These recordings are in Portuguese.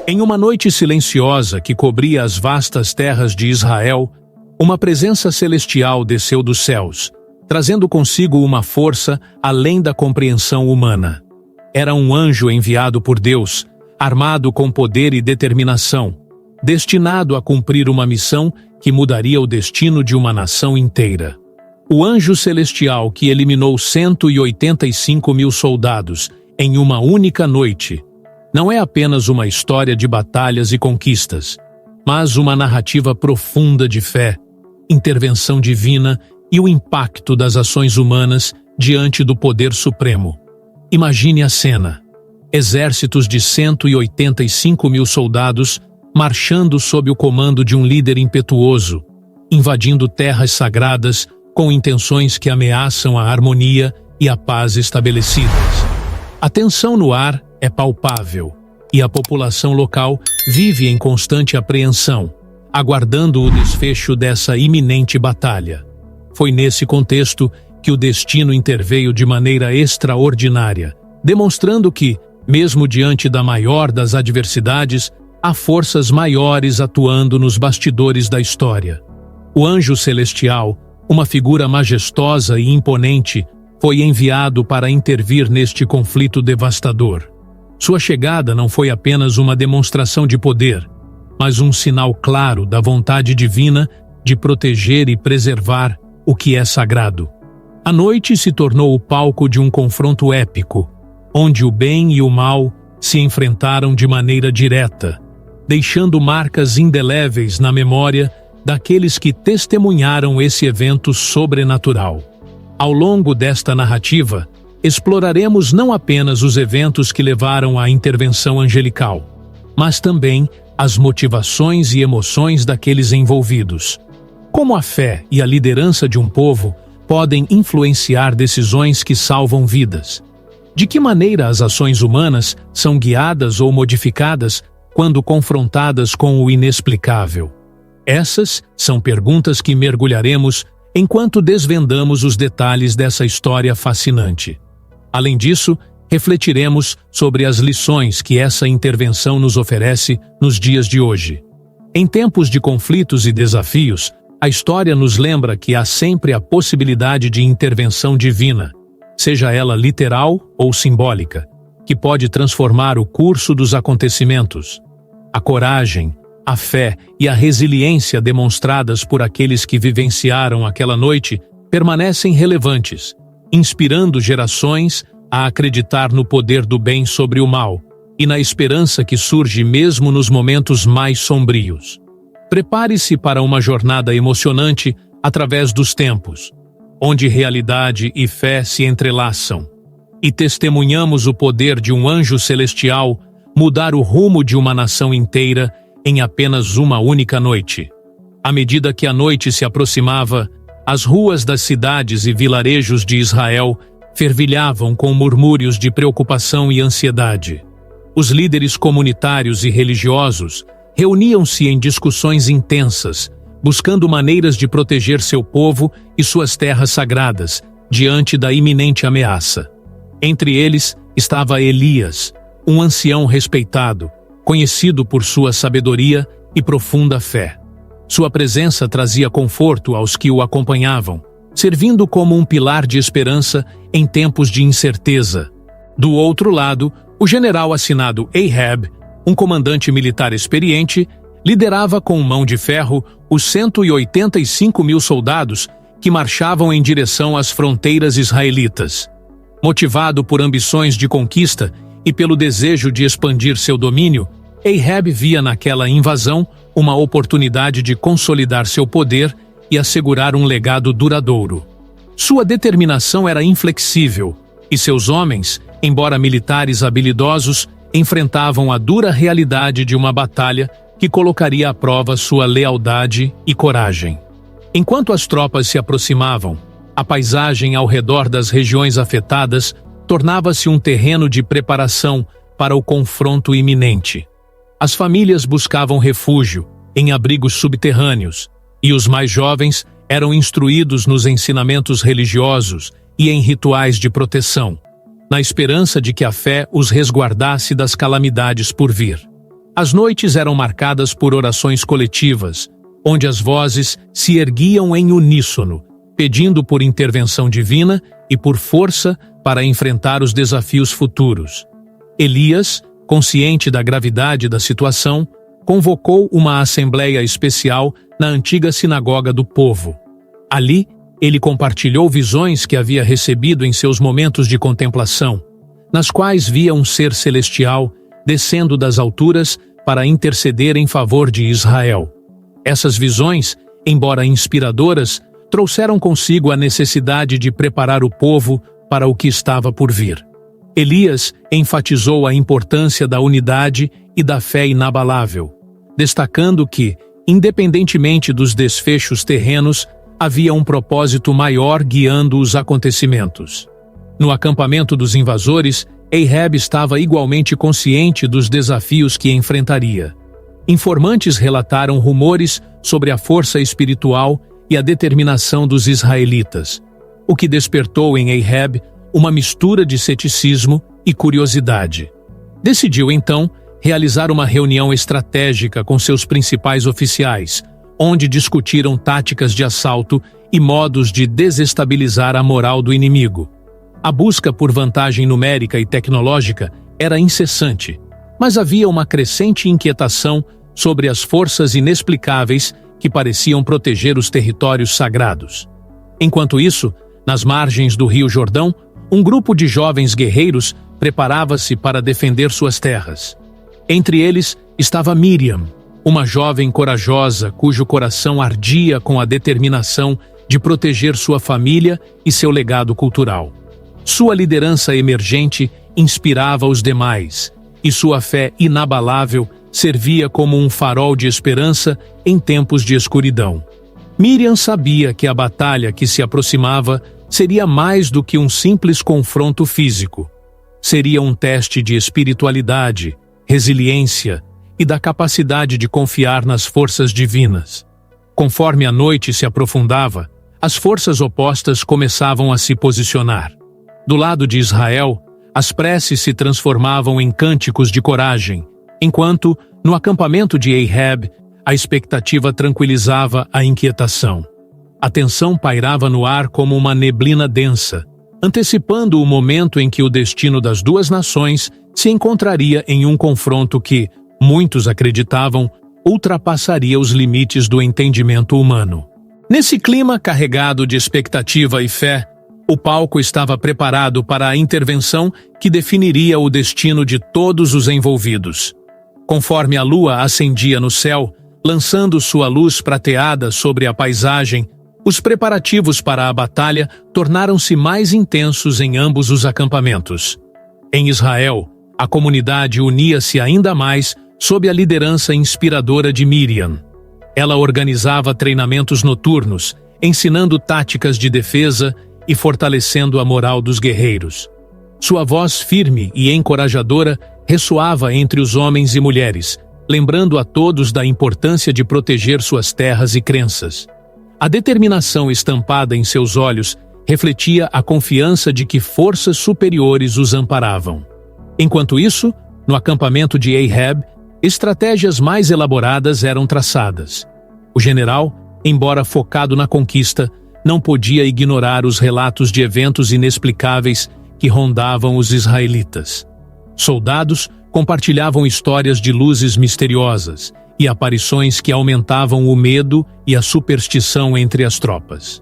Em uma noite silenciosa que cobria as vastas terras de Israel, uma presença celestial desceu dos céus, trazendo consigo uma força além da compreensão humana. Era um anjo enviado por Deus, armado com poder e determinação, destinado a cumprir uma missão que mudaria o destino de uma nação inteira. O anjo celestial que eliminou 185 mil soldados em uma única noite não é apenas uma história de batalhas e conquistas, mas uma narrativa profunda de fé, intervenção divina e o impacto das ações humanas diante do poder supremo. Imagine a cena: exércitos de 185 mil soldados marchando sob o comando de um líder impetuoso, invadindo terras sagradas com intenções que ameaçam a harmonia e a paz estabelecidas. A tensão no ar é palpável, e a população local vive em constante apreensão, aguardando o desfecho dessa iminente batalha. Foi nesse contexto que o destino interveio de maneira extraordinária, demonstrando que, mesmo diante da maior das adversidades, há forças maiores atuando nos bastidores da história. O anjo celestial, uma figura majestosa e imponente, foi enviado para intervir neste conflito devastador. Sua chegada não foi apenas uma demonstração de poder, mas um sinal claro da vontade divina de proteger e preservar o que é sagrado. A noite se tornou o palco de um confronto épico, onde o bem e o mal se enfrentaram de maneira direta, deixando marcas indeléveis na memória daqueles que testemunharam esse evento sobrenatural. Ao longo desta narrativa, exploraremos não apenas os eventos que levaram à intervenção angelical, mas também as motivações e emoções daqueles envolvidos. Como a fé e a liderança de um povo podem influenciar decisões que salvam vidas? De que maneira as ações humanas são guiadas ou modificadas quando confrontadas com o inexplicável? Essas são perguntas que mergulharemos enquanto desvendamos os detalhes dessa história fascinante. Além disso, refletiremos sobre as lições que essa intervenção nos oferece nos dias de hoje. Em tempos de conflitos e desafios, a história nos lembra que há sempre a possibilidade de intervenção divina, seja ela literal ou simbólica, que pode transformar o curso dos acontecimentos. A coragem, a fé e a resiliência demonstradas por aqueles que vivenciaram aquela noite permanecem relevantes, inspirando gerações a acreditar no poder do bem sobre o mal e na esperança que surge mesmo nos momentos mais sombrios. Prepare-se para uma jornada emocionante através dos tempos, onde realidade e fé se entrelaçam, e testemunhamos o poder de um anjo celestial mudar o rumo de uma nação inteira em apenas uma única noite. À medida que a noite se aproximava, as ruas das cidades e vilarejos de Israel fervilhavam com murmúrios de preocupação e ansiedade. Os líderes comunitários e religiosos reuniam-se em discussões intensas, buscando maneiras de proteger seu povo e suas terras sagradas diante da iminente ameaça. Entre eles estava Elias, um ancião respeitado, conhecido por sua sabedoria e profunda fé. Sua presença trazia conforto aos que o acompanhavam, servindo como um pilar de esperança em tempos de incerteza. Do outro lado, o general assinado Ahab, um comandante militar experiente, liderava com mão de ferro os 185 mil soldados que marchavam em direção às fronteiras israelitas. Motivado por ambições de conquista e pelo desejo de expandir seu domínio, Ahab via naquela invasão uma oportunidade de consolidar seu poder e assegurar um legado duradouro. Sua determinação era inflexível, e seus homens, embora militares habilidosos, enfrentavam a dura realidade de uma batalha que colocaria à prova sua lealdade e coragem. Enquanto as tropas se aproximavam, a paisagem ao redor das regiões afetadas tornava-se um terreno de preparação para o confronto iminente. As famílias buscavam refúgio em abrigos subterrâneos, e os mais jovens eram instruídos nos ensinamentos religiosos e em rituais de proteção, na esperança de que a fé os resguardasse das calamidades por vir. As noites eram marcadas por orações coletivas, onde as vozes se erguiam em uníssono, pedindo por intervenção divina e por força para enfrentar os desafios futuros. Elias, consciente da gravidade da situação, convocou uma assembleia especial na antiga sinagoga do povo. Ali, ele compartilhou visões que havia recebido em seus momentos de contemplação, nas quais via um ser celestial descendo das alturas para interceder em favor de Israel. Essas visões, embora inspiradoras, trouxeram consigo a necessidade de preparar o povo para o que estava por vir. Elias enfatizou a importância da unidade e da fé inabalável, destacando que, independentemente dos desfechos terrenos, havia um propósito maior guiando os acontecimentos. No acampamento dos invasores, Ahab estava igualmente consciente dos desafios que enfrentaria. Informantes relataram rumores sobre a força espiritual e a determinação dos israelitas, o que despertou em Ahab uma mistura de ceticismo e curiosidade. Decidiu, então, realizar uma reunião estratégica com seus principais oficiais, onde discutiram táticas de assalto e modos de desestabilizar a moral do inimigo. A busca por vantagem numérica e tecnológica era incessante, mas havia uma crescente inquietação sobre as forças inexplicáveis que pareciam proteger os territórios sagrados. Enquanto isso, nas margens do Rio Jordão, um grupo de jovens guerreiros preparava-se para defender suas terras. Entre eles estava Miriam, uma jovem corajosa cujo coração ardia com a determinação de proteger sua família e seu legado cultural. Sua liderança emergente inspirava os demais, e sua fé inabalável servia como um farol de esperança em tempos de escuridão. Miriam sabia que a batalha que se aproximava seria mais do que um simples confronto físico. Seria um teste de espiritualidade, resiliência e da capacidade de confiar nas forças divinas. Conforme a noite se aprofundava, as forças opostas começavam a se posicionar. Do lado de Israel, as preces se transformavam em cânticos de coragem, enquanto, no acampamento de Ahab, a expectativa tranquilizava a inquietação. A tensão pairava no ar como uma neblina densa, antecipando o momento em que o destino das duas nações se encontraria em um confronto que, muitos acreditavam, ultrapassaria os limites do entendimento humano. Nesse clima carregado de expectativa e fé, o palco estava preparado para a intervenção que definiria o destino de todos os envolvidos. Conforme a lua ascendia no céu, lançando sua luz prateada sobre a paisagem, os preparativos para a batalha tornaram-se mais intensos em ambos os acampamentos. Em Israel, a comunidade unia-se ainda mais sob a liderança inspiradora de Miriam. Ela organizava treinamentos noturnos, ensinando táticas de defesa e fortalecendo a moral dos guerreiros. Sua voz firme e encorajadora ressoava entre os homens e mulheres, lembrando a todos da importância de proteger suas terras e crenças. A determinação estampada em seus olhos refletia a confiança de que forças superiores os amparavam. Enquanto isso, no acampamento de Ahab, estratégias mais elaboradas eram traçadas. O general, embora focado na conquista, não podia ignorar os relatos de eventos inexplicáveis que rondavam os israelitas. Soldados compartilhavam histórias de luzes misteriosas e aparições que aumentavam o medo e a superstição entre as tropas.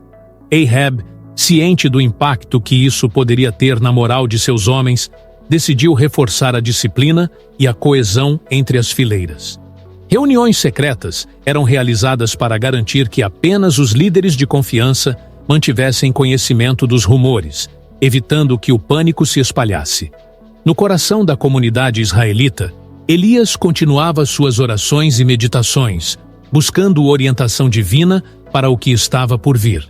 Ahab, ciente do impacto que isso poderia ter na moral de seus homens, decidiu reforçar a disciplina e a coesão entre as fileiras. Reuniões secretas eram realizadas para garantir que apenas os líderes de confiança mantivessem conhecimento dos rumores, evitando que o pânico se espalhasse. No coração da comunidade israelita, Elias continuava suas orações e meditações, buscando orientação divina para o que estava por vir.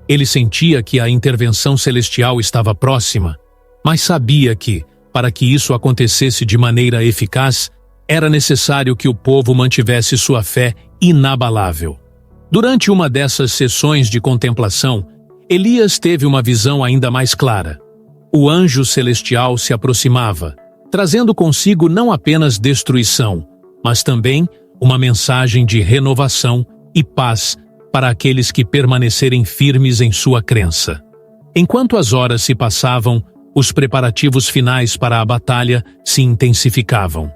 Ele sentia que a intervenção celestial estava próxima, mas sabia que, para que isso acontecesse de maneira eficaz, era necessário que o povo mantivesse sua fé inabalável. Durante uma dessas sessões de contemplação, Elias teve uma visão ainda mais clara. O anjo celestial se aproximava, trazendo consigo não apenas destruição, mas também uma mensagem de renovação e paz para aqueles que permanecerem firmes em sua crença. Enquanto as horas se passavam, os preparativos finais para a batalha se intensificavam.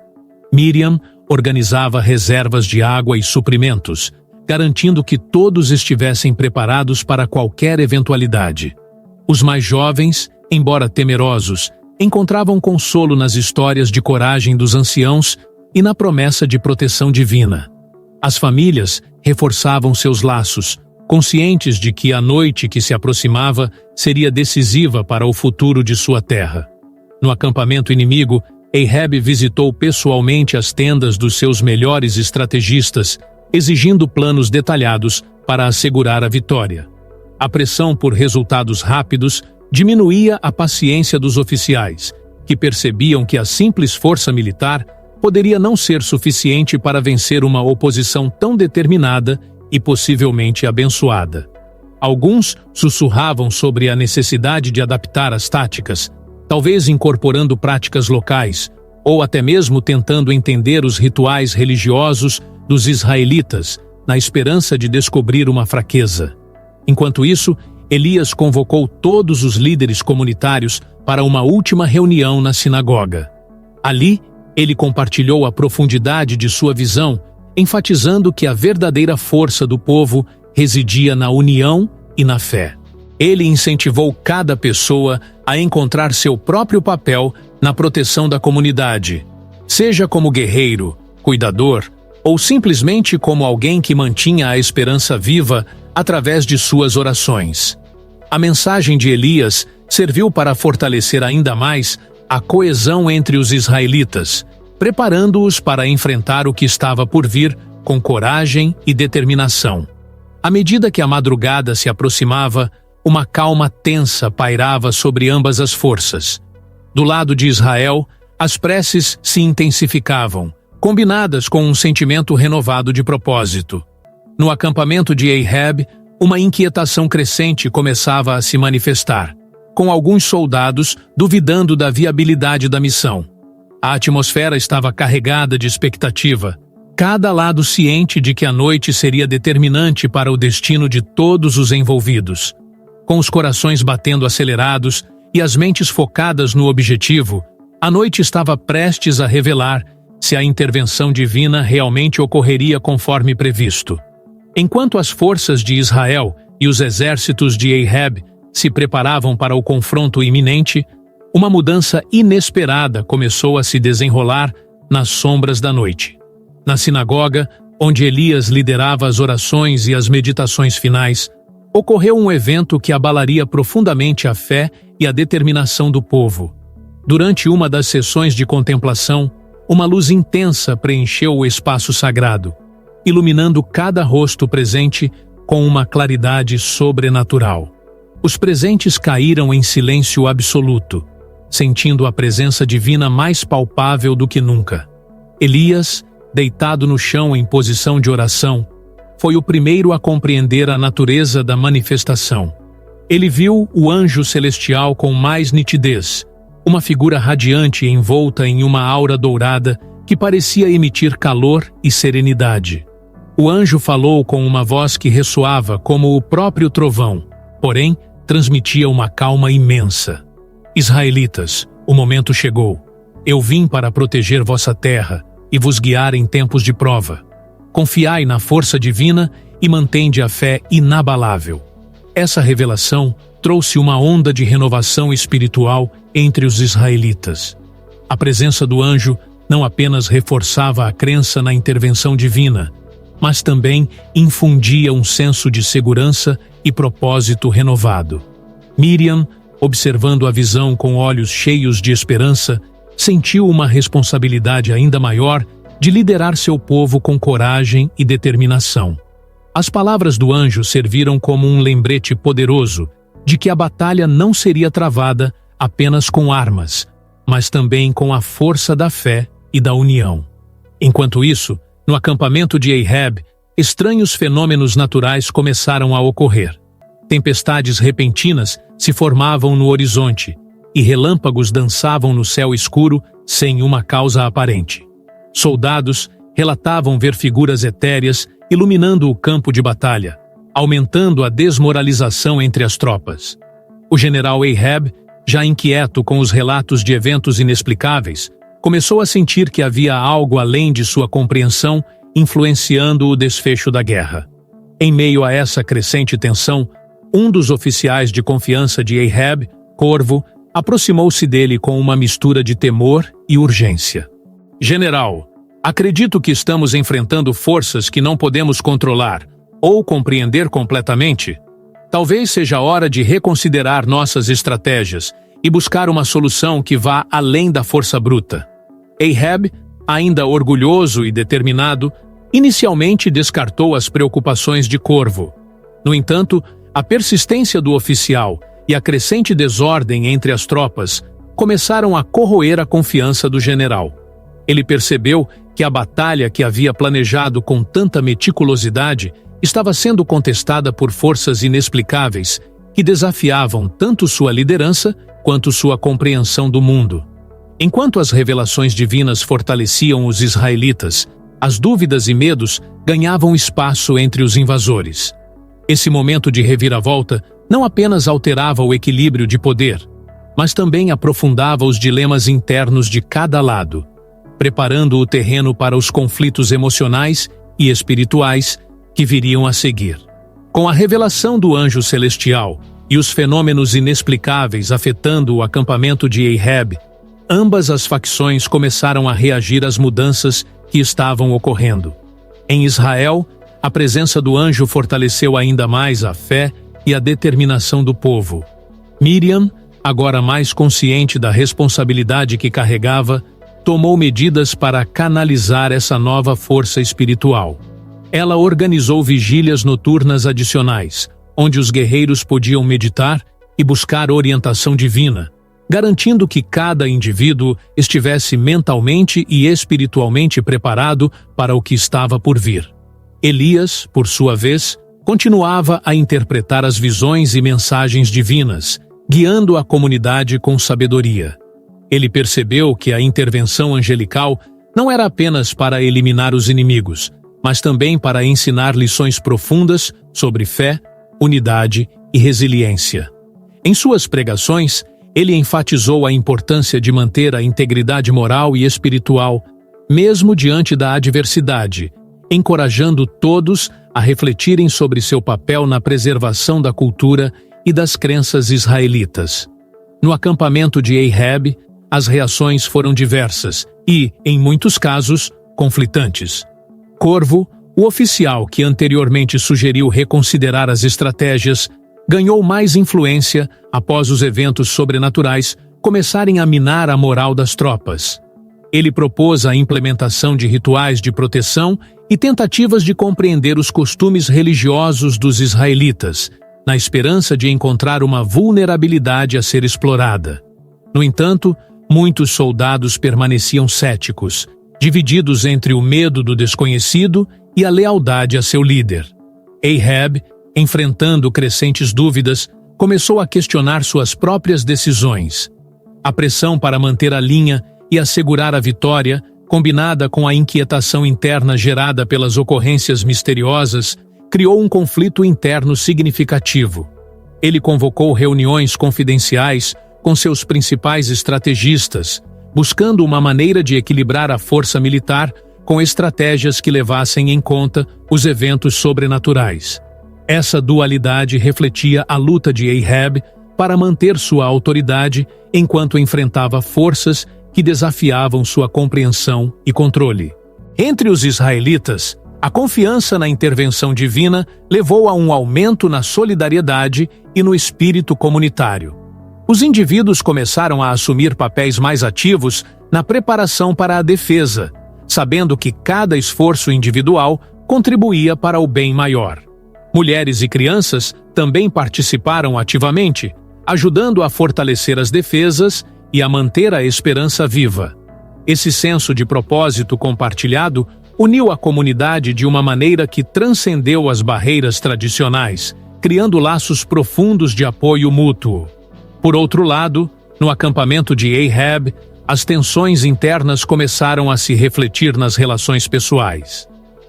Miriam organizava reservas de água e suprimentos, garantindo que todos estivessem preparados para qualquer eventualidade. Os mais jovens, embora temerosos, encontravam consolo nas histórias de coragem dos anciãos e na promessa de proteção divina. As famílias reforçavam seus laços, conscientes de que a noite que se aproximava seria decisiva para o futuro de sua terra. No acampamento inimigo, Ahab visitou pessoalmente as tendas dos seus melhores estrategistas, exigindo planos detalhados para assegurar a vitória. A pressão por resultados rápidos diminuía a paciência dos oficiais, que percebiam que a simples força militar poderia não ser suficiente para vencer uma oposição tão determinada e possivelmente abençoada. Alguns sussurravam sobre a necessidade de adaptar as táticas, talvez incorporando práticas locais, ou até mesmo tentando entender os rituais religiosos dos israelitas, na esperança de descobrir uma fraqueza. Enquanto isso, Elias convocou todos os líderes comunitários para uma última reunião na sinagoga. Ali, ele compartilhou a profundidade de sua visão, enfatizando que a verdadeira força do povo residia na união e na fé. Ele incentivou cada pessoa a encontrar seu próprio papel na proteção da comunidade, seja como guerreiro, cuidador ou simplesmente como alguém que mantinha a esperança viva através de suas orações. A mensagem de Elias serviu para fortalecer ainda mais a coesão entre os israelitas, preparando-os para enfrentar o que estava por vir com coragem e determinação. À medida que a madrugada se aproximava, uma calma tensa pairava sobre ambas as forças. Do lado de Israel, as preces se intensificavam, combinadas com um sentimento renovado de propósito. No acampamento de Ahab, uma inquietação crescente começava a se manifestar, com alguns soldados duvidando da viabilidade da missão. A atmosfera estava carregada de expectativa, cada lado ciente de que a noite seria determinante para o destino de todos os envolvidos. Com os corações batendo acelerados e as mentes focadas no objetivo, a noite estava prestes a revelar se a intervenção divina realmente ocorreria conforme previsto. Enquanto as forças de Israel e os exércitos de Ahab se preparavam para o confronto iminente, uma mudança inesperada começou a se desenrolar nas sombras da noite. Na sinagoga, onde Elias liderava as orações e as meditações finais, ocorreu um evento que abalaria profundamente a fé e a determinação do povo. Durante uma das sessões de contemplação, uma luz intensa preencheu o espaço sagrado, iluminando cada rosto presente com uma claridade sobrenatural. Os presentes caíram em silêncio absoluto, sentindo a presença divina mais palpável do que nunca. Elias, deitado no chão em posição de oração, foi o primeiro a compreender a natureza da manifestação. Ele viu o anjo celestial com mais nitidez, uma figura radiante envolta em uma aura dourada que parecia emitir calor e serenidade. O anjo falou com uma voz que ressoava como o próprio trovão, porém transmitia uma calma imensa. Israelitas, o momento chegou. Eu vim para proteger vossa terra e vos guiar em tempos de prova. Confiai na força divina e mantende a fé inabalável. Essa revelação trouxe uma onda de renovação espiritual entre os israelitas. A presença do anjo não apenas reforçava a crença na intervenção divina, mas também infundia um senso de segurança e propósito renovado. Miriam, observando a visão com olhos cheios de esperança, sentiu uma responsabilidade ainda maior de liderar seu povo com coragem e determinação. As palavras do anjo serviram como um lembrete poderoso de que a batalha não seria travada apenas com armas, mas também com a força da fé e da união. Enquanto isso, no acampamento de Ahab, estranhos fenômenos naturais começaram a ocorrer. Tempestades repentinas se formavam no horizonte e relâmpagos dançavam no céu escuro sem uma causa aparente. Soldados, relatavam ver figuras etéreas iluminando o campo de batalha, aumentando a desmoralização entre as tropas. O general Ahab, já inquieto com os relatos de eventos inexplicáveis, começou a sentir que havia algo além de sua compreensão influenciando o desfecho da guerra. Em meio a essa crescente tensão, um dos oficiais de confiança de Ahab, Corvo, aproximou-se dele com uma mistura de temor e urgência. General, acredito que estamos enfrentando forças que não podemos controlar ou compreender completamente. Talvez seja hora de reconsiderar nossas estratégias e buscar uma solução que vá além da força bruta. Ahab, ainda orgulhoso e determinado, inicialmente descartou as preocupações de Corvo. No entanto, a persistência do oficial e a crescente desordem entre as tropas começaram a corroer a confiança do general. Ele percebeu que a batalha que havia planejado com tanta meticulosidade estava sendo contestada por forças inexplicáveis que desafiavam tanto sua liderança quanto sua compreensão do mundo. Enquanto as revelações divinas fortaleciam os israelitas, as dúvidas e medos ganhavam espaço entre os invasores. Esse momento de reviravolta não apenas alterava o equilíbrio de poder, mas também aprofundava os dilemas internos de cada lado, preparando o terreno para os conflitos emocionais e espirituais que viriam a seguir. Com a revelação do anjo celestial e os fenômenos inexplicáveis afetando o acampamento de Ahab, ambas as facções começaram a reagir às mudanças que estavam ocorrendo. Em Israel, a presença do anjo fortaleceu ainda mais a fé e a determinação do povo. Miriam, agora mais consciente da responsabilidade que carregava, tomou medidas para canalizar essa nova força espiritual. Ela organizou vigílias noturnas adicionais, onde os guerreiros podiam meditar e buscar orientação divina, garantindo que cada indivíduo estivesse mentalmente e espiritualmente preparado para o que estava por vir. Elias, por sua vez, continuava a interpretar as visões e mensagens divinas, guiando a comunidade com sabedoria. Ele percebeu que a intervenção angelical não era apenas para eliminar os inimigos, mas também para ensinar lições profundas sobre fé, unidade e resiliência. Em suas pregações, ele enfatizou a importância de manter a integridade moral e espiritual, mesmo diante da adversidade, encorajando todos a refletirem sobre seu papel na preservação da cultura e das crenças israelitas. No acampamento de Ahab, as reações foram diversas e, em muitos casos, conflitantes. Corvo, o oficial que anteriormente sugeriu reconsiderar as estratégias, ganhou mais influência após os eventos sobrenaturais começarem a minar a moral das tropas. Ele propôs a implementação de rituais de proteção e tentativas de compreender os costumes religiosos dos israelitas, na esperança de encontrar uma vulnerabilidade a ser explorada. No entanto, muitos soldados permaneciam céticos, divididos entre o medo do desconhecido e a lealdade a seu líder. Ahab, enfrentando crescentes dúvidas, começou a questionar suas próprias decisões. A pressão para manter a linha e assegurar a vitória, combinada com a inquietação interna gerada pelas ocorrências misteriosas, criou um conflito interno significativo. Ele convocou reuniões confidenciais com seus principais estrategistas, buscando uma maneira de equilibrar a força militar com estratégias que levassem em conta os eventos sobrenaturais. Essa dualidade refletia a luta de Ahab para manter sua autoridade enquanto enfrentava forças que desafiavam sua compreensão e controle. Entre os israelitas, a confiança na intervenção divina levou a um aumento na solidariedade e no espírito comunitário. Os indivíduos começaram a assumir papéis mais ativos na preparação para a defesa, sabendo que cada esforço individual contribuía para o bem maior. Mulheres e crianças também participaram ativamente, ajudando a fortalecer as defesas e a manter a esperança viva. Esse senso de propósito compartilhado uniu a comunidade de uma maneira que transcendeu as barreiras tradicionais, criando laços profundos de apoio mútuo. Por outro lado, no acampamento de Ahab, as tensões internas começaram a se refletir nas relações pessoais.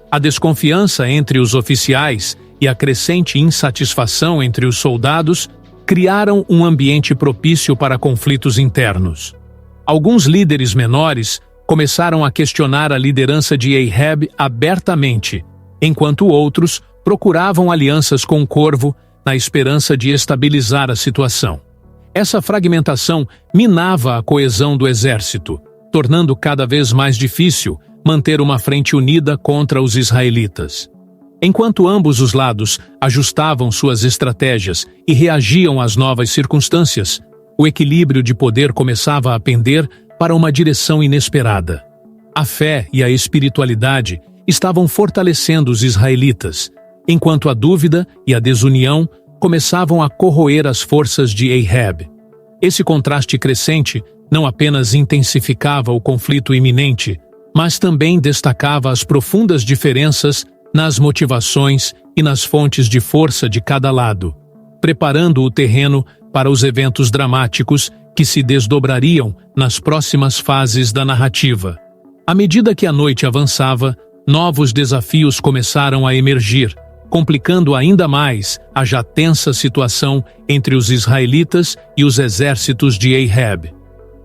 A desconfiança entre os oficiais e a crescente insatisfação entre os soldados criaram um ambiente propício para conflitos internos. Alguns líderes menores começaram a questionar a liderança de Ahab abertamente, enquanto outros procuravam alianças com o Corvo na esperança de estabilizar a situação. Essa fragmentação minava a coesão do exército, tornando cada vez mais difícil manter uma frente unida contra os israelitas. Enquanto ambos os lados ajustavam suas estratégias e reagiam às novas circunstâncias, o equilíbrio de poder começava a pender para uma direção inesperada. A fé e a espiritualidade estavam fortalecendo os israelitas, enquanto a dúvida e a desunião começavam a corroer as forças de Ahab. Esse contraste crescente não apenas intensificava o conflito iminente, mas também destacava as profundas diferenças nas motivações e nas fontes de força de cada lado, preparando o terreno para os eventos dramáticos que se desdobrariam nas próximas fases da narrativa. À medida que a noite avançava, novos desafios começaram a emergir, complicando ainda mais a já tensa situação entre os israelitas e os exércitos de Ahab.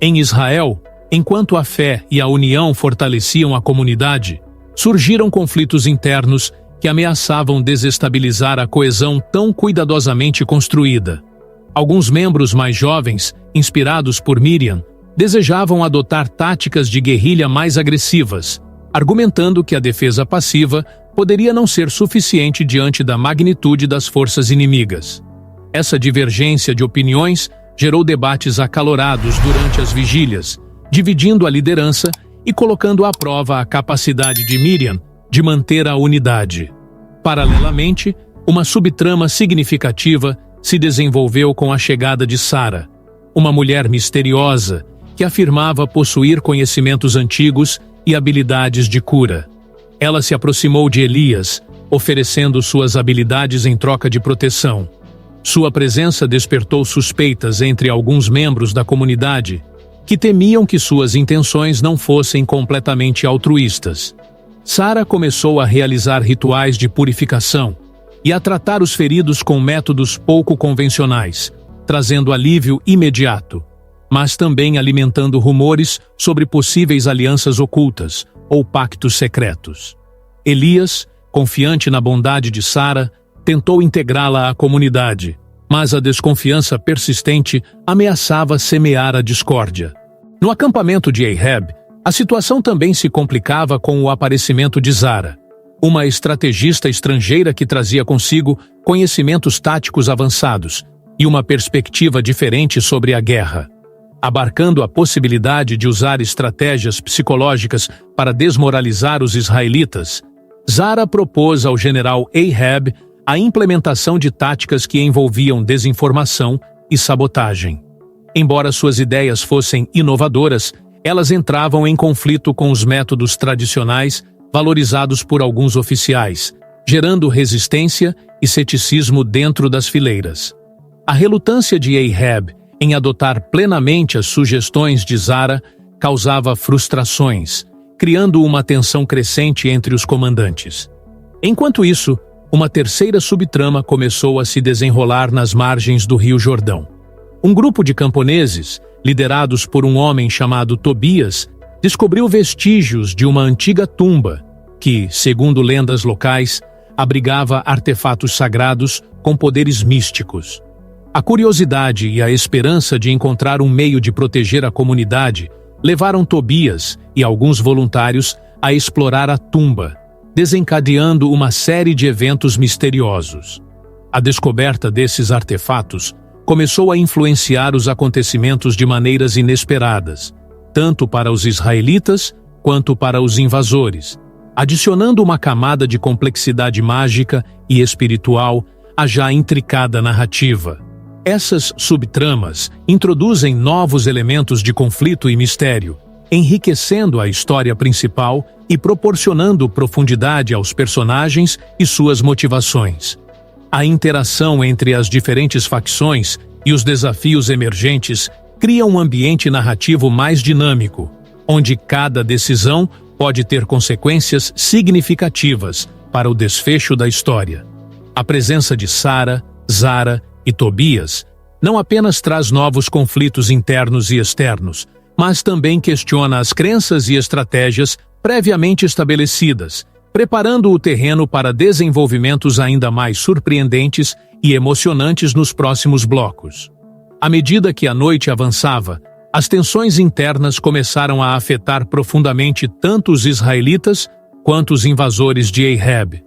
Em Israel, enquanto a fé e a união fortaleciam a comunidade, surgiram conflitos internos que ameaçavam desestabilizar a coesão tão cuidadosamente construída. Alguns membros mais jovens, inspirados por Miriam, desejavam adotar táticas de guerrilha mais agressivas, argumentando que a defesa passiva poderia não ser suficiente diante da magnitude das forças inimigas. Essa divergência de opiniões gerou debates acalorados durante as vigílias, dividindo a liderança e colocando à prova a capacidade de Miriam de manter a unidade. Paralelamente, uma subtrama significativa se desenvolveu com a chegada de Sara, uma mulher misteriosa que afirmava possuir conhecimentos antigos e habilidades de cura. Ela se aproximou de Elias, oferecendo suas habilidades em troca de proteção. Sua presença despertou suspeitas entre alguns membros da comunidade, que temiam que suas intenções não fossem completamente altruístas. Sara começou a realizar rituais de purificação e a tratar os feridos com métodos pouco convencionais, trazendo alívio imediato, mas também alimentando rumores sobre possíveis alianças ocultas ou pactos secretos. Elias, confiante na bondade de Sara, tentou integrá-la à comunidade, mas a desconfiança persistente ameaçava semear a discórdia. No acampamento de Ahab, a situação também se complicava com o aparecimento de Zara, uma estrategista estrangeira que trazia consigo conhecimentos táticos avançados e uma perspectiva diferente sobre a guerra. Abarcando a possibilidade de usar estratégias psicológicas para desmoralizar os israelitas, Zara propôs ao general Ahab a implementação de táticas que envolviam desinformação e sabotagem. Embora suas ideias fossem inovadoras, elas entravam em conflito com os métodos tradicionais valorizados por alguns oficiais, gerando resistência e ceticismo dentro das fileiras. A relutância de Ahab em adotar plenamente as sugestões de Zara causava frustrações, criando uma tensão crescente entre os comandantes. Enquanto isso, uma terceira subtrama começou a se desenrolar nas margens do Rio Jordão. Um grupo de camponeses, liderados por um homem chamado Tobias, descobriu vestígios de uma antiga tumba que, segundo lendas locais, abrigava artefatos sagrados com poderes místicos. A curiosidade e a esperança de encontrar um meio de proteger a comunidade levaram Tobias e alguns voluntários a explorar a tumba, desencadeando uma série de eventos misteriosos. A descoberta desses artefatos começou a influenciar os acontecimentos de maneiras inesperadas, tanto para os israelitas quanto para os invasores, adicionando uma camada de complexidade mágica e espiritual à já intricada narrativa. Essas subtramas introduzem novos elementos de conflito e mistério, enriquecendo a história principal e proporcionando profundidade aos personagens e suas motivações. A interação entre as diferentes facções e os desafios emergentes cria um ambiente narrativo mais dinâmico, onde cada decisão pode ter consequências significativas para o desfecho da história. A presença de Sara, Zara e Tobias não apenas traz novos conflitos internos e externos, mas também questiona as crenças e estratégias previamente estabelecidas, preparando o terreno para desenvolvimentos ainda mais surpreendentes e emocionantes nos próximos blocos. À medida que a noite avançava, as tensões internas começaram a afetar profundamente tanto os israelitas quanto os invasores de Ahab.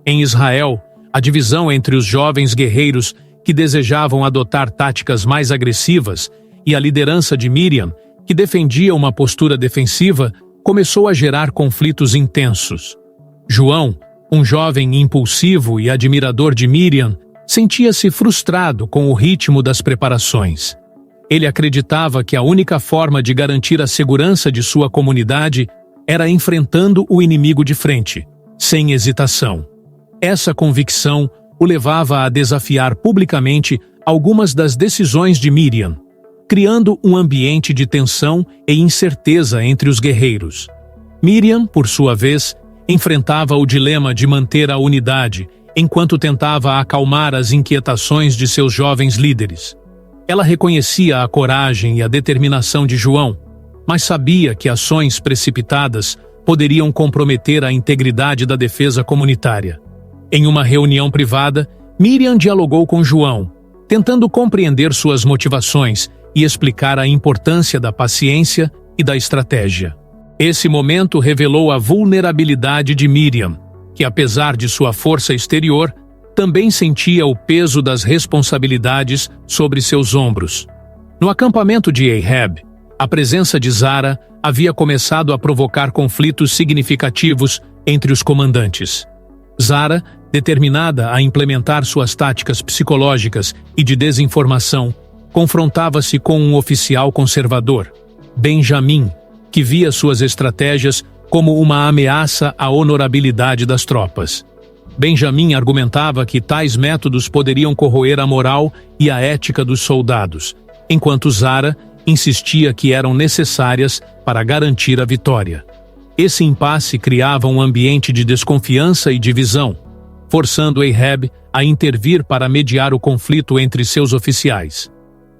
Em Israel, a divisão entre os jovens guerreiros que desejavam adotar táticas mais agressivas e a liderança de Miriam, que defendia uma postura defensiva, começou a gerar conflitos intensos. João, um jovem impulsivo e admirador de Miriam, sentia-se frustrado com o ritmo das preparações. Ele acreditava que a única forma de garantir a segurança de sua comunidade era enfrentando o inimigo de frente, sem hesitação. Essa convicção o levava a desafiar publicamente algumas das decisões de Miriam, criando um ambiente de tensão e incerteza entre os guerreiros. Miriam, por sua vez, enfrentava o dilema de manter a unidade enquanto tentava acalmar as inquietações de seus jovens líderes. Ela reconhecia a coragem e a determinação de João, mas sabia que ações precipitadas poderiam comprometer a integridade da defesa comunitária. Em uma reunião privada, Miriam dialogou com João, tentando compreender suas motivações e explicar a importância da paciência e da estratégia. Esse momento revelou a vulnerabilidade de Miriam, que apesar de sua força exterior, também sentia o peso das responsabilidades sobre seus ombros. No acampamento de Ahab, a presença de Zara havia começado a provocar conflitos significativos entre os comandantes. Zara, determinada a implementar suas táticas psicológicas e de desinformação, confrontava-se com um oficial conservador, Benjamim, que via suas estratégias como uma ameaça à honorabilidade das tropas. Benjamim argumentava que tais métodos poderiam corroer a moral e a ética dos soldados, enquanto Zara insistia que eram necessárias para garantir a vitória. Esse impasse criava um ambiente de desconfiança e divisão, forçando Ahab a intervir para mediar o conflito entre seus oficiais.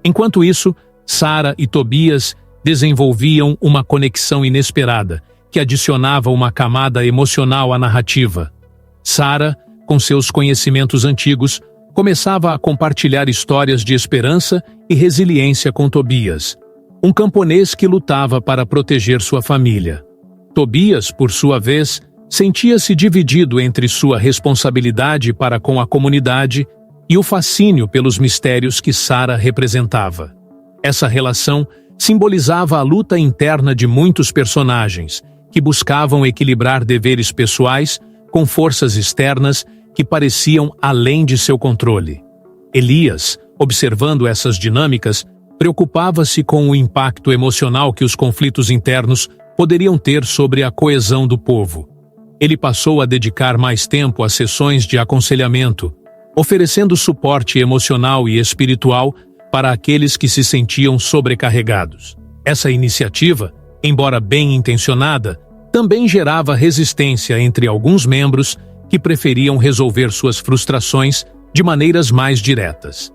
Enquanto isso, Sara e Tobias desenvolviam uma conexão inesperada, que adicionava uma camada emocional à narrativa. Sara, com seus conhecimentos antigos, começava a compartilhar histórias de esperança e resiliência com Tobias, um camponês que lutava para proteger sua família. Tobias, por sua vez, sentia-se dividido entre sua responsabilidade para com a comunidade e o fascínio pelos mistérios que Sara representava. Essa relação simbolizava a luta interna de muitos personagens, que buscavam equilibrar deveres pessoais com forças externas que pareciam além de seu controle. Elias, observando essas dinâmicas, preocupava-se com o impacto emocional que os conflitos internos poderiam ter sobre a coesão do povo. Ele passou a dedicar mais tempo a sessões de aconselhamento, oferecendo suporte emocional e espiritual para aqueles que se sentiam sobrecarregados. Essa iniciativa, embora bem intencionada, também gerava resistência entre alguns membros que preferiam resolver suas frustrações de maneiras mais diretas.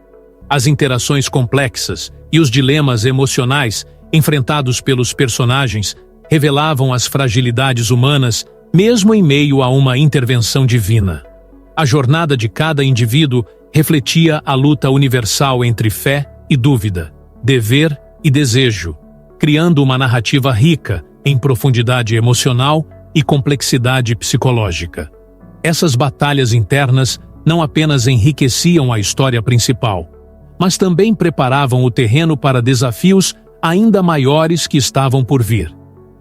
As interações complexas e os dilemas emocionais enfrentados pelos personagens revelavam as fragilidades humanas, mesmo em meio a uma intervenção divina. A jornada de cada indivíduo refletia a luta universal entre fé e dúvida, dever e desejo, criando uma narrativa rica em profundidade emocional e complexidade psicológica. Essas batalhas internas não apenas enriqueciam a história principal, mas também preparavam o terreno para desafios ainda maiores que estavam por vir,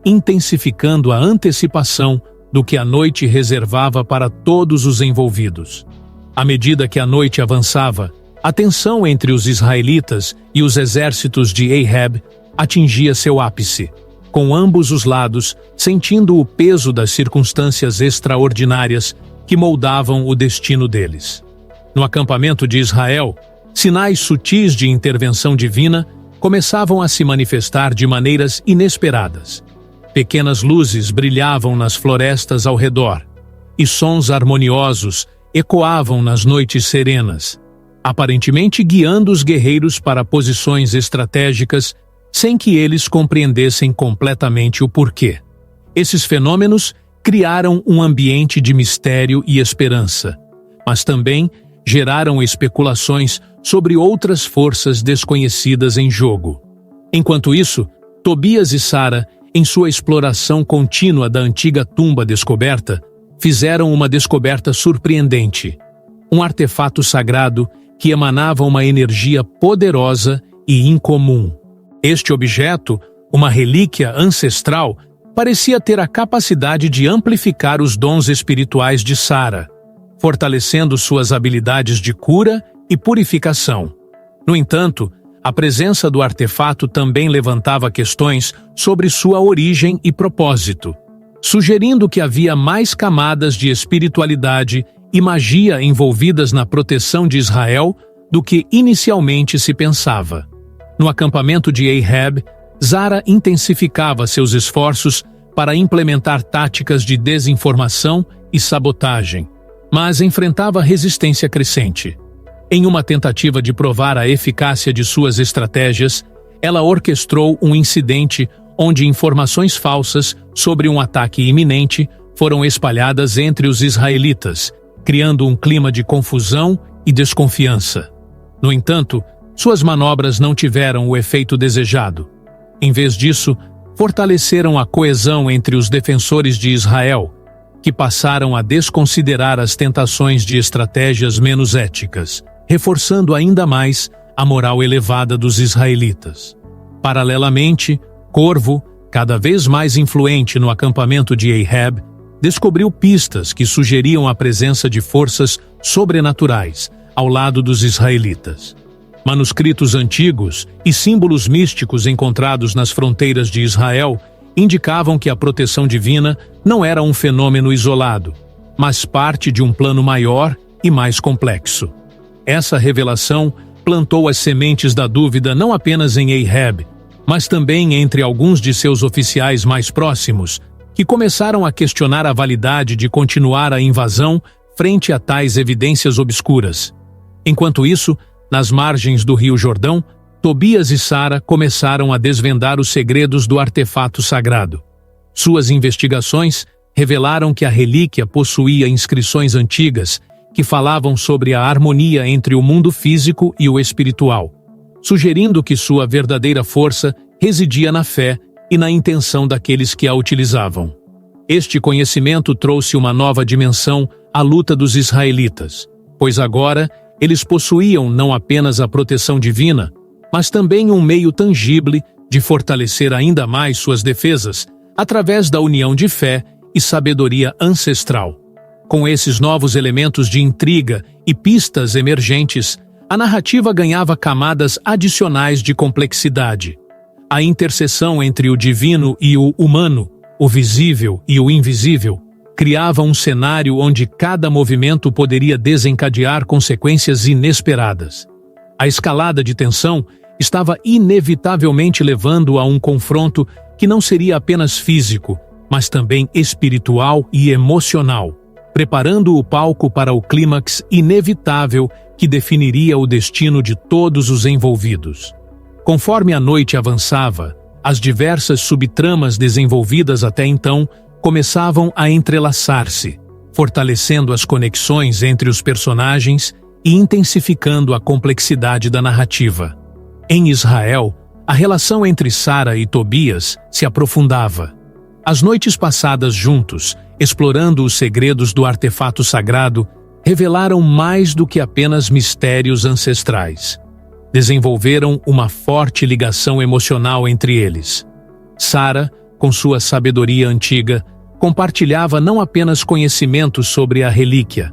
intensificando a antecipação do que a noite reservava para todos os envolvidos. À medida que a noite avançava, a tensão entre os israelitas e os exércitos de Ahab atingia seu ápice, com ambos os lados sentindo o peso das circunstâncias extraordinárias que moldavam o destino deles. No acampamento de Israel, sinais sutis de intervenção divina começavam a se manifestar de maneiras inesperadas. Pequenas luzes brilhavam nas florestas ao redor, e sons harmoniosos ecoavam nas noites serenas, aparentemente guiando os guerreiros para posições estratégicas sem que eles compreendessem completamente o porquê. Esses fenômenos criaram um ambiente de mistério e esperança, mas também geraram especulações sobre outras forças desconhecidas em jogo. Enquanto isso, Tobias e Sara, em sua exploração contínua da antiga tumba descoberta, fizeram uma descoberta surpreendente: um artefato sagrado que emanava uma energia poderosa e incomum. Este objeto, uma relíquia ancestral, parecia ter a capacidade de amplificar os dons espirituais de Sara, fortalecendo suas habilidades de cura e purificação. No entanto, a presença do artefato também levantava questões sobre sua origem e propósito, sugerindo que havia mais camadas de espiritualidade e magia envolvidas na proteção de Israel do que inicialmente se pensava. No acampamento de Ahab, Sara intensificava seus esforços para implementar táticas de desinformação e sabotagem, mas enfrentava resistência crescente. Em uma tentativa de provar a eficácia de suas estratégias, ela orquestrou um incidente onde informações falsas sobre um ataque iminente foram espalhadas entre os israelitas, criando um clima de confusão e desconfiança. No entanto, suas manobras não tiveram o efeito desejado. Em vez disso, fortaleceram a coesão entre os defensores de Israel, que passaram a desconsiderar as tentações de estratégias menos éticas, reforçando ainda mais a moral elevada dos israelitas. Paralelamente, Corvo, cada vez mais influente no acampamento de Ahab, descobriu pistas que sugeriam a presença de forças sobrenaturais ao lado dos israelitas. Manuscritos antigos e símbolos místicos encontrados nas fronteiras de Israel indicavam que a proteção divina não era um fenômeno isolado, mas parte de um plano maior e mais complexo. Essa revelação plantou as sementes da dúvida não apenas em Ahab, mas também entre alguns de seus oficiais mais próximos, que começaram a questionar a validade de continuar a invasão frente a tais evidências obscuras. Enquanto isso, nas margens do Rio Jordão, Tobias e Sara começaram a desvendar os segredos do artefato sagrado. Suas investigações revelaram que a relíquia possuía inscrições antigas que falavam sobre a harmonia entre o mundo físico e o espiritual, sugerindo que sua verdadeira força residia na fé e na intenção daqueles que a utilizavam. Este conhecimento trouxe uma nova dimensão à luta dos israelitas, pois agora eles possuíam não apenas a proteção divina, mas também um meio tangível de fortalecer ainda mais suas defesas através da união de fé e sabedoria ancestral. Com esses novos elementos de intriga e pistas emergentes, a narrativa ganhava camadas adicionais de complexidade. A interseção entre o divino e o humano, o visível e o invisível, criava um cenário onde cada movimento poderia desencadear consequências inesperadas. A escalada de tensão estava inevitavelmente levando a um confronto que não seria apenas físico, mas também espiritual e emocional, preparando o palco para o clímax inevitável que definiria o destino de todos os envolvidos. Conforme a noite avançava, as diversas subtramas desenvolvidas até então começavam a entrelaçar-se, fortalecendo as conexões entre os personagens e intensificando a complexidade da narrativa. Em Israel, a relação entre Sara e Tobias se aprofundava. As noites passadas juntos, explorando os segredos do artefato sagrado, revelaram mais do que apenas mistérios ancestrais. Desenvolveram uma forte ligação emocional entre eles. Sara, com sua sabedoria antiga, compartilhava não apenas conhecimentos sobre a relíquia,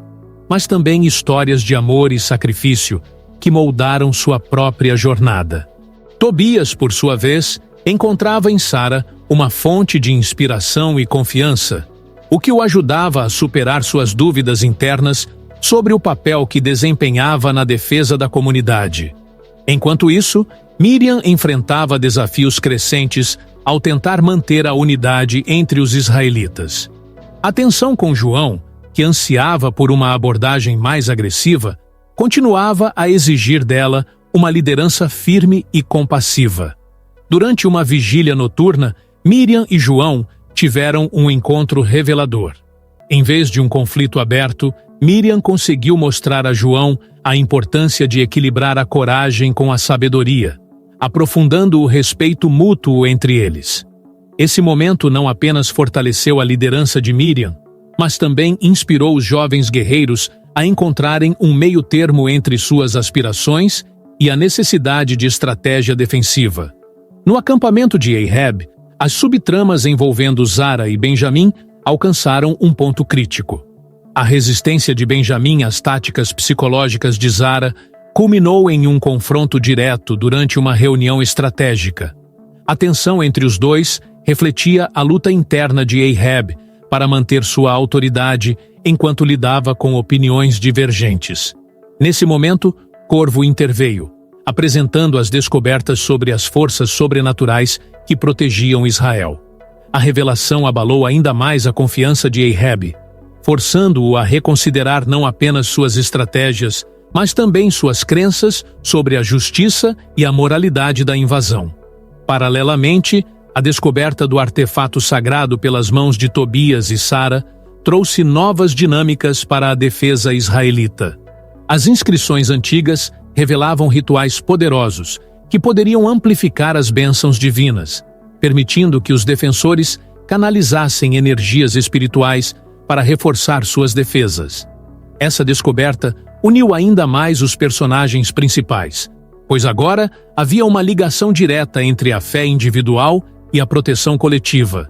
mas também histórias de amor e sacrifício que moldaram sua própria jornada. Tobias, por sua vez, encontrava em Sara uma fonte de inspiração e confiança, o que o ajudava a superar suas dúvidas internas sobre o papel que desempenhava na defesa da comunidade. Enquanto isso, Miriam enfrentava desafios crescentes ao tentar manter a unidade entre os israelitas. A tensão com João, que ansiava por uma abordagem mais agressiva, continuava a exigir dela uma liderança firme e compassiva. Durante uma vigília noturna, Miriam e João tiveram um encontro revelador. Em vez de um conflito aberto, Miriam conseguiu mostrar a João a importância de equilibrar a coragem com a sabedoria, aprofundando o respeito mútuo entre eles. Esse momento não apenas fortaleceu a liderança de Miriam, mas também inspirou os jovens guerreiros a encontrarem um meio-termo entre suas aspirações e a necessidade de estratégia defensiva. No acampamento de Ahab, as subtramas envolvendo Zara e Benjamim alcançaram um ponto crítico. A resistência de Benjamim às táticas psicológicas de Zara culminou em um confronto direto durante uma reunião estratégica. A tensão entre os dois refletia a luta interna de Ahab para manter sua autoridade enquanto lidava com opiniões divergentes. Nesse momento, Corvo interveio, apresentando as descobertas sobre as forças sobrenaturais que protegiam Israel. A revelação abalou ainda mais a confiança de Ahab, forçando-o a reconsiderar não apenas suas estratégias, mas também suas crenças sobre a justiça e a moralidade da invasão. Paralelamente, a descoberta do artefato sagrado pelas mãos de Tobias e Sara trouxe novas dinâmicas para a defesa israelita. As inscrições antigas revelavam rituais poderosos que poderiam amplificar as bênçãos divinas, permitindo que os defensores canalizassem energias espirituais para reforçar suas defesas. Essa descoberta uniu ainda mais os personagens principais, pois agora havia uma ligação direta entre a fé individual e a proteção coletiva.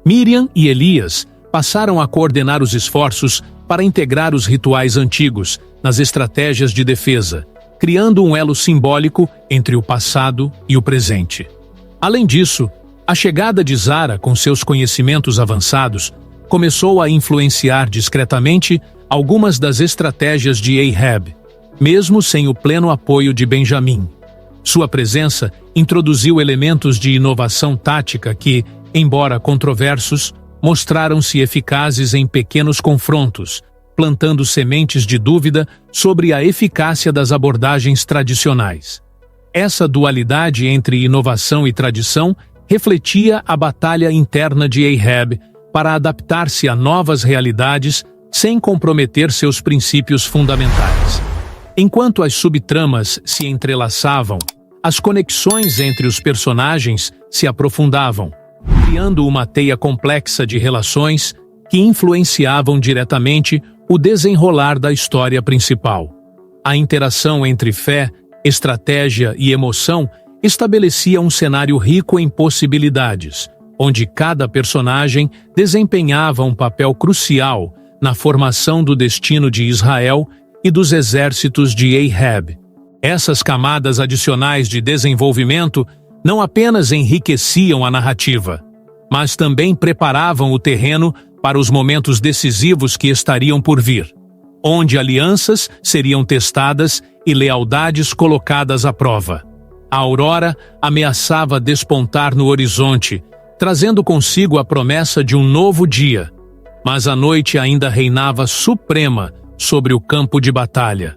Miriam e Elias passaram a coordenar os esforços para integrar os rituais antigos nas estratégias de defesa, criando um elo simbólico entre o passado e o presente. Além disso, a chegada de Zara com seus conhecimentos avançados começou a influenciar discretamente algumas das estratégias de Ahab, mesmo sem o pleno apoio de Benjamim. Sua presença introduziu elementos de inovação tática que, embora controversos, mostraram-se eficazes em pequenos confrontos, plantando sementes de dúvida sobre a eficácia das abordagens tradicionais. Essa dualidade entre inovação e tradição refletia a batalha interna de Ahab para adaptar-se a novas realidades sem comprometer seus princípios fundamentais. Enquanto as subtramas se entrelaçavam, as conexões entre os personagens se aprofundavam, criando uma teia complexa de relações que influenciavam diretamente o desenrolar da história principal. A interação entre fé, estratégia e emoção estabelecia um cenário rico em possibilidades, onde cada personagem desempenhava um papel crucial na formação do destino de Israel e dos exércitos de Ahab. Essas camadas adicionais de desenvolvimento não apenas enriqueciam a narrativa, mas também preparavam o terreno para os momentos decisivos que estariam por vir, onde alianças seriam testadas e lealdades colocadas à prova. A aurora ameaçava despontar no horizonte, trazendo consigo a promessa de um novo dia, mas a noite ainda reinava suprema sobre o campo de batalha.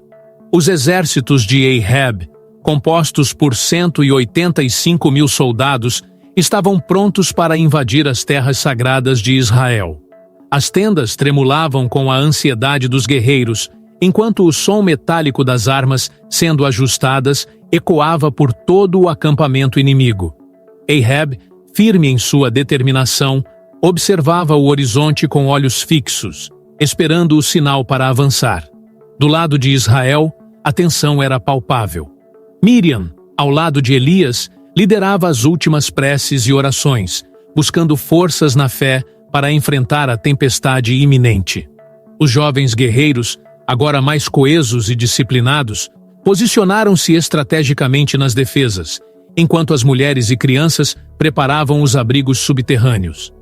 Os exércitos de Ahab, compostos por 185 mil soldados, estavam prontos para invadir as terras sagradas de Israel. As tendas tremulavam com a ansiedade dos guerreiros, enquanto o som metálico das armas, sendo ajustadas, ecoava por todo o acampamento inimigo. Ahab, firme em sua determinação, observava o horizonte com olhos fixos, esperando o sinal para avançar. Do lado de Israel, a tensão era palpável. Miriam, ao lado de Elias, liderava as últimas preces e orações, buscando forças na fé para enfrentar a tempestade iminente. Os jovens guerreiros, agora mais coesos e disciplinados, posicionaram-se estrategicamente nas defesas, enquanto as mulheres e crianças preparavam os abrigos subterrâneos.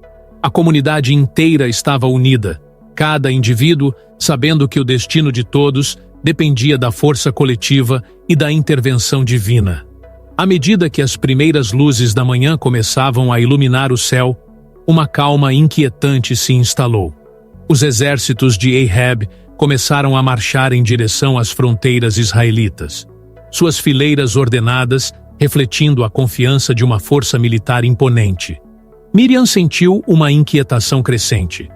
A comunidade inteira estava unida, cada indivíduo sabendo que o destino de todos dependia da força coletiva e da intervenção divina. À medida que as primeiras luzes da manhã começavam a iluminar o céu, uma calma inquietante se instalou. Os exércitos de Ahab começaram a marchar em direção às fronteiras israelitas. Suas fileiras ordenadas, refletindo a confiança de uma força militar imponente. Miriam sentiu uma inquietação crescente,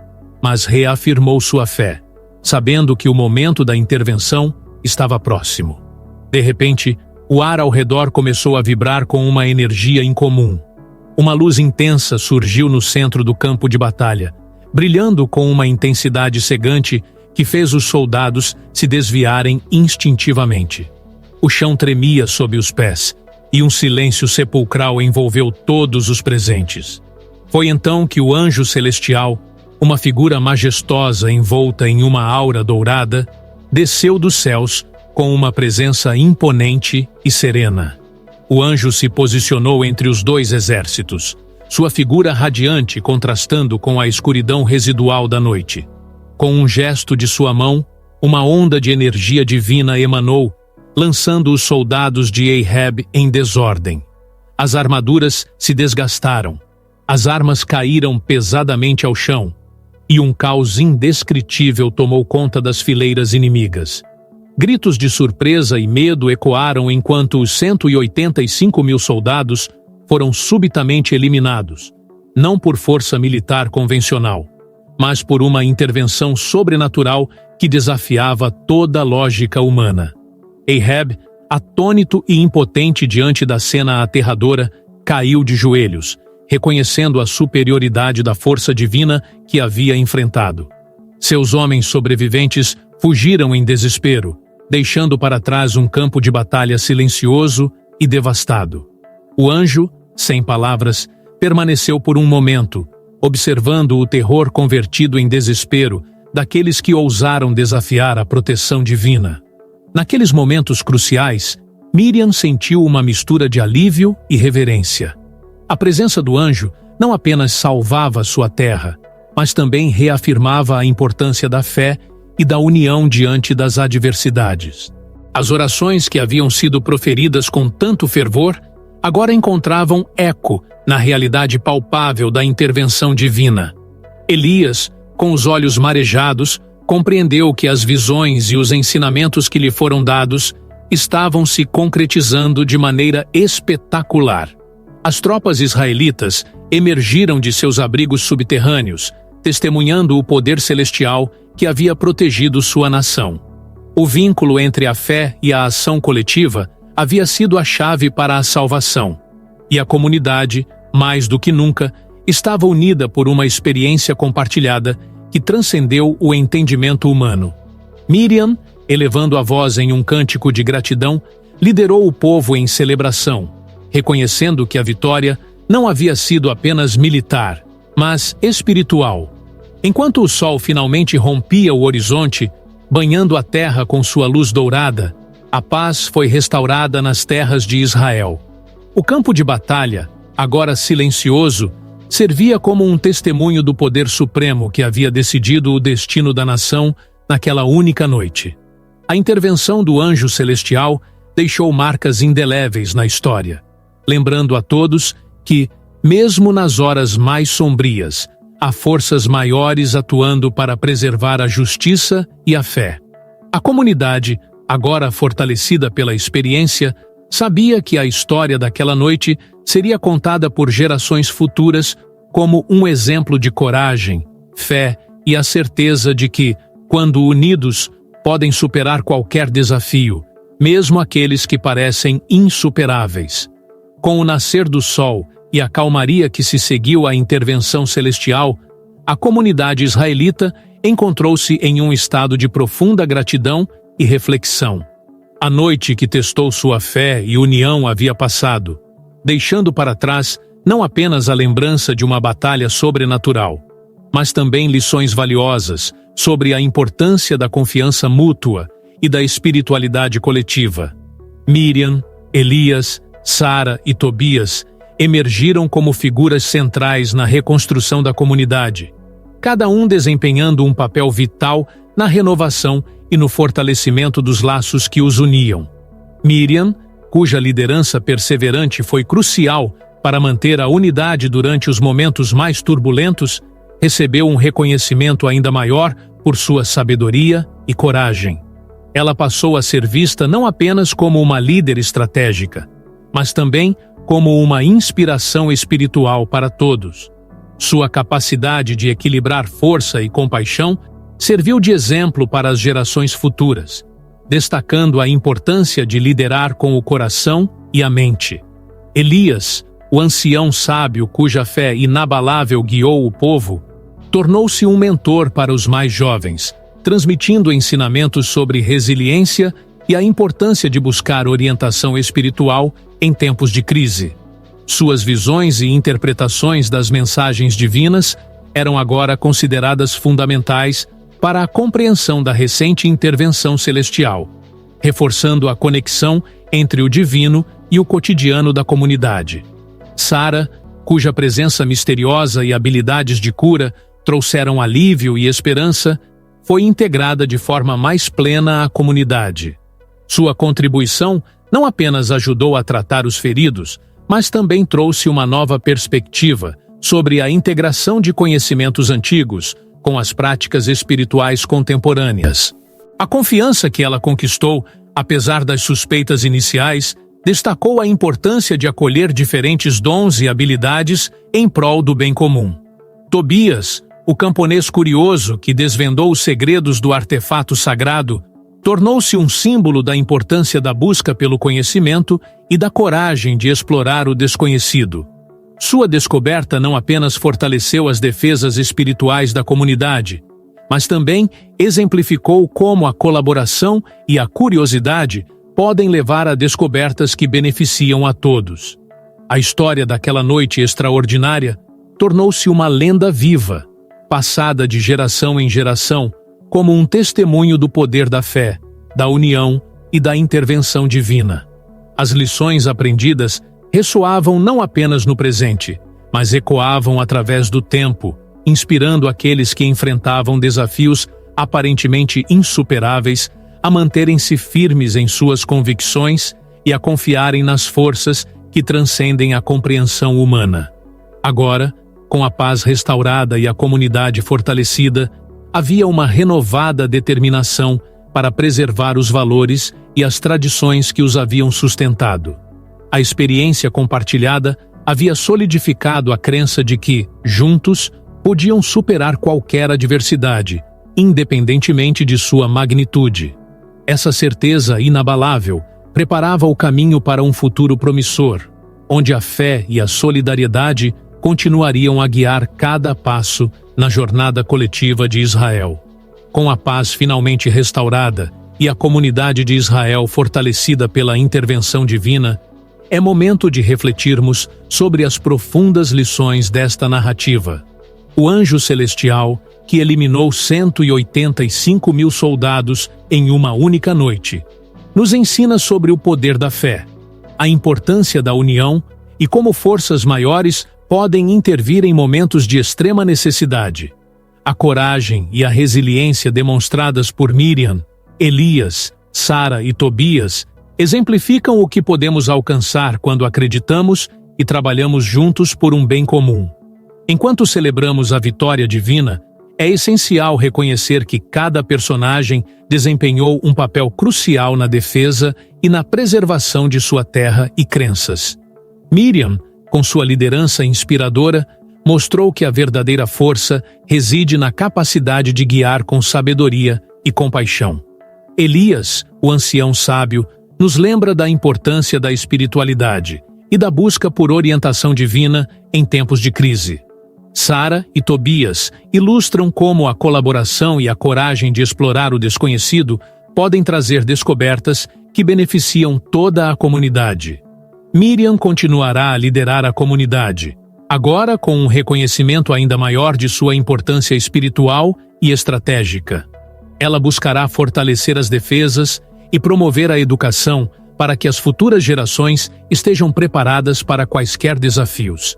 mas reafirmou sua fé, sabendo que o momento da intervenção estava próximo. De repente, o ar ao redor começou a vibrar com uma energia incomum. Uma luz intensa surgiu no centro do campo de batalha, brilhando com uma intensidade cegante que fez os soldados se desviarem instintivamente. O chão tremia sob os pés, e um silêncio sepulcral envolveu todos os presentes. Foi então que o anjo celestial, uma figura majestosa envolta em uma aura dourada, desceu dos céus com uma presença imponente e serena. O anjo se posicionou entre os dois exércitos, sua figura radiante contrastando com a escuridão residual da noite. Com um gesto de sua mão, uma onda de energia divina emanou, lançando os soldados de Ahab em desordem. As armaduras se desgastaram, as armas caíram pesadamente ao chão, e um caos indescritível tomou conta das fileiras inimigas. Gritos de surpresa e medo ecoaram enquanto os 185 mil soldados foram subitamente eliminados, não por força militar convencional, mas por uma intervenção sobrenatural que desafiava toda a lógica humana. Ahab, atônito e impotente diante da cena aterradora, caiu de joelhos, reconhecendo a superioridade da força divina que havia enfrentado. Seus homens sobreviventes fugiram em desespero, deixando para trás um campo de batalha silencioso e devastado. O anjo, sem palavras, permaneceu por um momento, observando o terror convertido em desespero daqueles que ousaram desafiar a proteção divina. Naqueles momentos cruciais, Miriam sentiu uma mistura de alívio e reverência. A presença do anjo não apenas salvava sua terra, mas também reafirmava a importância da fé e da união diante das adversidades. As orações que haviam sido proferidas com tanto fervor agora encontravam eco na realidade palpável da intervenção divina. Elias, com os olhos marejados, compreendeu que as visões e os ensinamentos que lhe foram dados estavam se concretizando de maneira espetacular. As tropas israelitas emergiram de seus abrigos subterrâneos, testemunhando o poder celestial que havia protegido sua nação. O vínculo entre a fé e a ação coletiva havia sido a chave para a salvação, e a comunidade, mais do que nunca, estava unida por uma experiência compartilhada que transcendeu o entendimento humano. Miriam, elevando a voz em um cântico de gratidão, liderou o povo em celebração, reconhecendo que a vitória não havia sido apenas militar, mas espiritual. Enquanto o sol finalmente rompia o horizonte, banhando a terra com sua luz dourada, a paz foi restaurada nas terras de Israel. O campo de batalha, agora silencioso, servia como um testemunho do poder supremo que havia decidido o destino da nação naquela única noite. A intervenção do anjo celestial deixou marcas indeléveis na história, lembrando a todos que, mesmo nas horas mais sombrias, há forças maiores atuando para preservar a justiça e a fé. A comunidade, agora fortalecida pela experiência, sabia que a história daquela noite seria contada por gerações futuras como um exemplo de coragem, fé e a certeza de que, quando unidos, podem superar qualquer desafio, mesmo aqueles que parecem insuperáveis. Com o nascer do sol e a calmaria que se seguiu à intervenção celestial, a comunidade israelita encontrou-se em um estado de profunda gratidão e reflexão. A noite que testou sua fé e união havia passado, deixando para trás não apenas a lembrança de uma batalha sobrenatural, mas também lições valiosas sobre a importância da confiança mútua e da espiritualidade coletiva. Miriam, Elias, Sara e Tobias emergiram como figuras centrais na reconstrução da comunidade, cada um desempenhando um papel vital na renovação e no fortalecimento dos laços que os uniam. Miriam, cuja liderança perseverante foi crucial para manter a unidade durante os momentos mais turbulentos, recebeu um reconhecimento ainda maior por sua sabedoria e coragem. Ela passou a ser vista não apenas como uma líder estratégica, mas também como uma inspiração espiritual para todos. Sua capacidade de equilibrar força e compaixão serviu de exemplo para as gerações futuras, destacando a importância de liderar com o coração e a mente. Elias, o ancião sábio cuja fé inabalável guiou o povo, tornou-se um mentor para os mais jovens, transmitindo ensinamentos sobre resiliência e a importância de buscar orientação espiritual em tempos de crise. Suas visões e interpretações das mensagens divinas eram agora consideradas fundamentais para a compreensão da recente intervenção celestial, reforçando a conexão entre o divino e o cotidiano da comunidade. Sara, cuja presença misteriosa e habilidades de cura trouxeram alívio e esperança, foi integrada de forma mais plena à comunidade. Sua contribuição não apenas ajudou a tratar os feridos, mas também trouxe uma nova perspectiva sobre a integração de conhecimentos antigos com as práticas espirituais contemporâneas. A confiança que ela conquistou, apesar das suspeitas iniciais, destacou a importância de acolher diferentes dons e habilidades em prol do bem comum. Tobias, o camponês curioso que desvendou os segredos do artefato sagrado, tornou-se um símbolo da importância da busca pelo conhecimento e da coragem de explorar o desconhecido. Sua descoberta não apenas fortaleceu as defesas espirituais da comunidade, mas também exemplificou como a colaboração e a curiosidade podem levar a descobertas que beneficiam a todos. A história daquela noite extraordinária tornou-se uma lenda viva, passada de geração em geração, como um testemunho do poder da fé, da união e da intervenção divina. As lições aprendidas ressoavam não apenas no presente, mas ecoavam através do tempo, inspirando aqueles que enfrentavam desafios aparentemente insuperáveis a manterem-se firmes em suas convicções e a confiarem nas forças que transcendem a compreensão humana. Agora, com a paz restaurada e a comunidade fortalecida, havia uma renovada determinação para preservar os valores e as tradições que os haviam sustentado. A experiência compartilhada havia solidificado a crença de que, juntos, podiam superar qualquer adversidade, independentemente de sua magnitude. Essa certeza inabalável preparava o caminho para um futuro promissor, onde a fé e a solidariedade continuariam a guiar cada passo na jornada coletiva de Israel. Com a paz finalmente restaurada e a comunidade de Israel fortalecida pela intervenção divina, é momento de refletirmos sobre as profundas lições desta narrativa. O anjo celestial, que eliminou 185 mil soldados em uma única noite, nos ensina sobre o poder da fé, a importância da união e como forças maiores podem intervir em momentos de extrema necessidade. A coragem e a resiliência demonstradas por Miriam, Elias, Sara e Tobias exemplificam o que podemos alcançar quando acreditamos e trabalhamos juntos por um bem comum. Enquanto celebramos a vitória divina, é essencial reconhecer que cada personagem desempenhou um papel crucial na defesa e na preservação de sua terra e crenças. Miriam, com sua liderança inspiradora, mostrou que a verdadeira força reside na capacidade de guiar com sabedoria e compaixão. Elias, o ancião sábio, nos lembra da importância da espiritualidade e da busca por orientação divina em tempos de crise. Sara e Tobias ilustram como a colaboração e a coragem de explorar o desconhecido podem trazer descobertas que beneficiam toda a comunidade. Miriam continuará a liderar a comunidade, agora com um reconhecimento ainda maior de sua importância espiritual e estratégica. Ela buscará fortalecer as defesas e promover a educação para que as futuras gerações estejam preparadas para quaisquer desafios.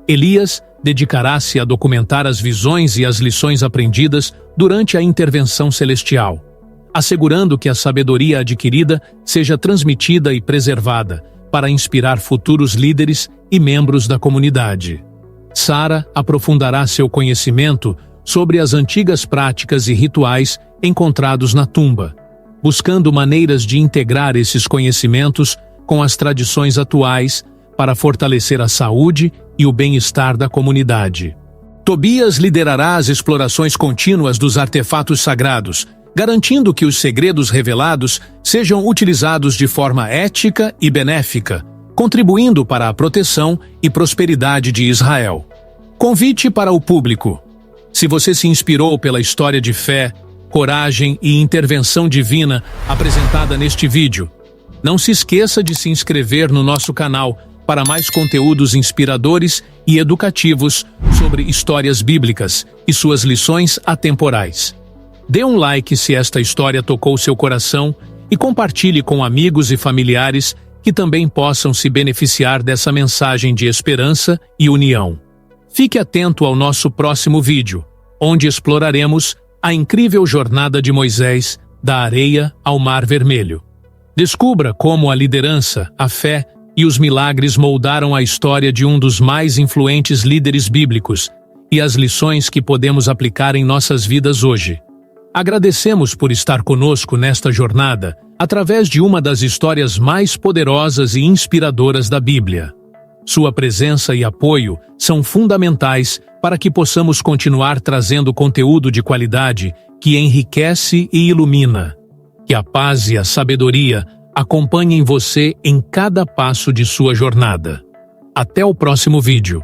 Elias dedicará-se a documentar as visões e as lições aprendidas durante a intervenção celestial, assegurando que a sabedoria adquirida seja transmitida e preservada para inspirar futuros líderes e membros da comunidade. Sara aprofundará seu conhecimento sobre as antigas práticas e rituais encontrados na tumba, buscando maneiras de integrar esses conhecimentos com as tradições atuais para fortalecer a saúde e o bem-estar da comunidade. Tobias liderará as explorações contínuas dos artefatos sagrados, garantindo que os segredos revelados sejam utilizados de forma ética e benéfica, contribuindo para a proteção e prosperidade de Israel. Convite para o público. Se você se inspirou pela história de fé, coragem e intervenção divina apresentada neste vídeo, não se esqueça de se inscrever no nosso canal para mais conteúdos inspiradores e educativos sobre histórias bíblicas e suas lições atemporais. Dê um like se esta história tocou seu coração e compartilhe com amigos e familiares que também possam se beneficiar dessa mensagem de esperança e união. Fique atento ao nosso próximo vídeo, onde exploraremos a incrível jornada de Moisés da areia ao Mar Vermelho. Descubra como a liderança, a fé e os milagres moldaram a história de um dos mais influentes líderes bíblicos e as lições que podemos aplicar em nossas vidas hoje. Agradecemos por estar conosco nesta jornada através de uma das histórias mais poderosas e inspiradoras da Bíblia. Sua presença e apoio são fundamentais para que possamos continuar trazendo conteúdo de qualidade que enriquece e ilumina. Que a paz e a sabedoria acompanhem você em cada passo de sua jornada. Até o próximo vídeo.